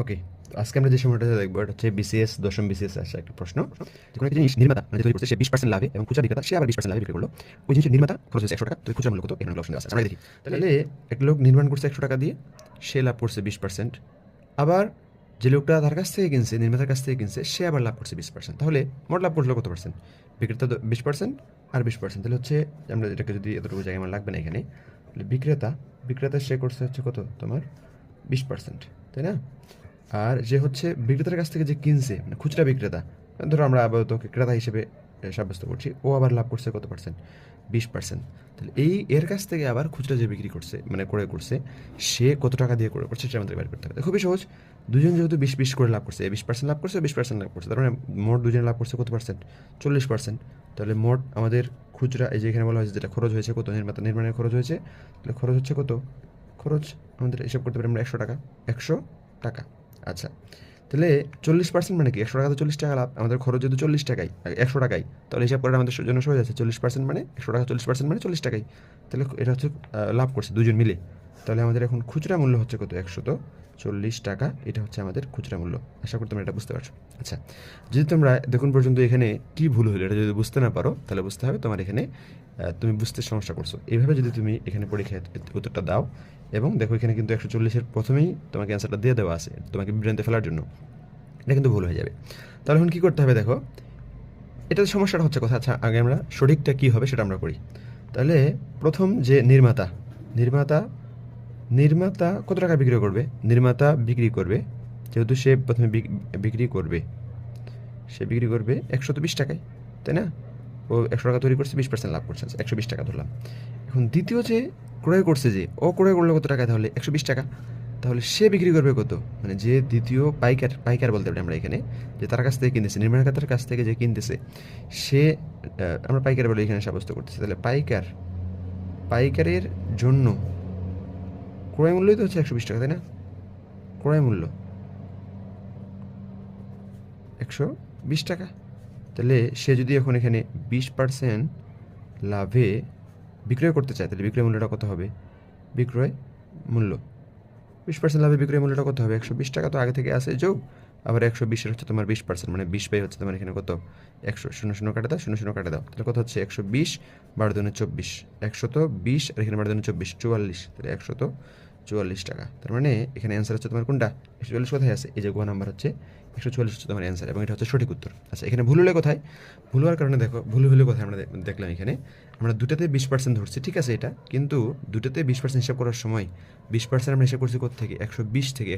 ওকে, আজকে আমরা যে সময়টা দেখবো এটা হচ্ছে বিসিএস, দশম বিসিএস আসছে একটা প্রশ্ন। যে কোনো একটা জিনিস নির্মাতা মানে যে তৈরি করছে সে 20% লাভে এবং খুচরা বিক্রেতা সে আবার 20% লাভে বিক্রি করলো। ওই জিনিসের নির্মাতা খরচ হচ্ছে 100 টাকা, তো খুচরা মূল্য কত এখানে অপশন দেওয়া আছে। আমরা দেখি তাহলে একটা লোক নির্মাণ করছে 100 টাকা দিয়ে, সে লাভ করছে 20%। আবার যে লোকটা তার কাছ থেকে কিনছে, নির্মাতার কাছ থেকে কিনছে, সে আবার লাভ করছে 20%। তাহলে মোট লাভ করলো কত পার্সেন্ট? বিক্রেতা 20% আর 20%, তাহলে হচ্ছে আমরা এটাকে যদি এতটুকু জায়গায় আমার লাগবে না এখানে, তাহলে বিক্রেতা সে করছে হচ্ছে কত তোমার 20%, তাই না? আর যে হচ্ছে বিক্রেতার কাছ থেকে যে কিনছে মানে খুচরা বিক্রেতা, ধরো আমরা আপাতত ক্রেতা হিসেবে সাব্যস্ত করছি, ও আবার লাভ করছে কত পার্সেন্ট? 20%। তাহলে এর কাছ থেকে আবার খুচরা যে বিক্রি করছে মানে ক্রয় করছে, সে কত টাকা দিয়ে ক্রয় করছে সেটা আমাদের বের করতে হবে। খুবই সহজ, দুজন যেহেতু 20-20 করে লাভ করছে, 20% লাভ করছে, 20% লাভ করছে, তার মানে মোট দুজনে লাভ করছে কত পার্সেন্ট? 40%। তাহলে মোট আমাদের খুচরা, এই যে এখানে বলা হয়েছে যেটা খরচ হয়েছে কত, নির্মাণের খরচ হয়েছে, তাহলে খরচ হচ্ছে কত? খরচ আমাদের হিসাব করতে পারি আমরা 100 টাকা। 100 টাকা। আচ্ছা, তাহলে 40% মানে কি? 100 টাকা তো 40 টাকা লাভ, আমাদের খরচ যেহেতু 40 টাকাই, 100 টাকাই, তাহলে হিসাব করে আমাদের জন্য সহজ আছে। 40% মানে 100 টাকা, 40% মানে 40 টাকাই। তাহলে এটা হচ্ছে লাভ করছে দুজন মিলে। তাহলে আমাদের এখন খুচরা মূল্য হচ্ছে কত? 140 টাকা। এটা হচ্ছে আমাদের খুচরা মূল্য। আশা করি তোমরা এটা বুঝতে পারছো। আচ্ছা, যদি তোমরা দেখুন পর্যন্ত এখানে কি ভুল হলো এটা যদি বুঝতে না পারো, তাহলে বুঝতে হবে তোমার এখানে তুমি বুঝতে সমস্যা করছো। এইভাবে যদি তুমি এখানে পরীক্ষায় উত্তরটা দাও, এবং দেখো এখানে কিন্তু 140-এর প্রথমেই তোমাকে অ্যান্সারটা দিয়ে দেওয়া আছে তোমাকে বিভ্রান্তি ফেলার জন্য, এটা কিন্তু ভুল হয়ে যাবে। তাহলে এখন কী করতে হবে দেখো, এটাতে সমস্যাটা হচ্ছে কথা। আচ্ছা, আগে আমরা সঠিকটা কী হবে সেটা আমরা করি। তাহলে প্রথম যে নির্মাতা, নির্মাতা নির্মাতা কত টাকা বিক্রি করবে? নির্মাতা বিক্রি করবে, যেহেতু সে প্রথমে বিক্রি করবে, সে বিক্রি করবে 120 টাকায়, তাই না? ও 100 টাকা তৈরি করছে, 20% লাভ করছে, 120 টাকা ধরলাম। এখন দ্বিতীয় যে ক্রয় করছে, যে ও ক্রয় করলো কত টাকা? তাহলে 120 টাকা। তাহলে সে বিক্রি করবে কত? মানে যে দ্বিতীয় পাইকার বলতে পারি আমরা এখানে, যে তার কাছ থেকে কিনতেছে, নির্মাণকাতার কাছ থেকে যে কিনতেছে, সে আমরা পাইকার বলে এখানে সাব্যস্ত করতেছি। তাহলে পাইকারের জন্য ক্রয় মূল্যই তো হচ্ছে 120 টাকা, তাই না? ক্রয় মূল্য 120 টাকা। তাহলে সে যদি এখন এখানে 20% লাভে বিক্রয় করতে চায়, তাহলে বিক্রয় মূল্যটা কত হবে? বিক্রয় মূল্য 20% লাভে বিক্রয় মূল্যটা কত হবে? 120 টাকা তো আগে থেকে আছে যোগ, আবার 120-এর হচ্ছে তোমার 20%, মানে 20 বাই হচ্ছে তোমার এখানে কত? 100, 0 0 কাটে দাও, 0 0 কাটে দাও, তাহলে কত হচ্ছে? 120 12 দুগুণে 24, 120 আর এখানে 12 দুগুণে 24, 44, তাহলে 144 টাকা। তার মানে এখানে অ্যান্সার হচ্ছে তোমার কোনটা? 144 কোথায় আছে? এই যে গ নাম্বার হচ্ছে 144 হচ্ছে তোমার অ্যান্সার, এবং এটা হচ্ছে সঠিক উত্তর। আচ্ছা, এখানে ভুল হলে কোথায়? ভুল হওয়ার কারণে দেখো, ভুল হলে কোথায় আমরা দেখলাম এখানে আমরা দুটাতে 20% ধরছি, ঠিক আছে এটা, কিন্তু দুটাতে 20% হিসাব করার সময় 20% আমরা হিসাব করছি কোথা থেকে? 120 থেকে।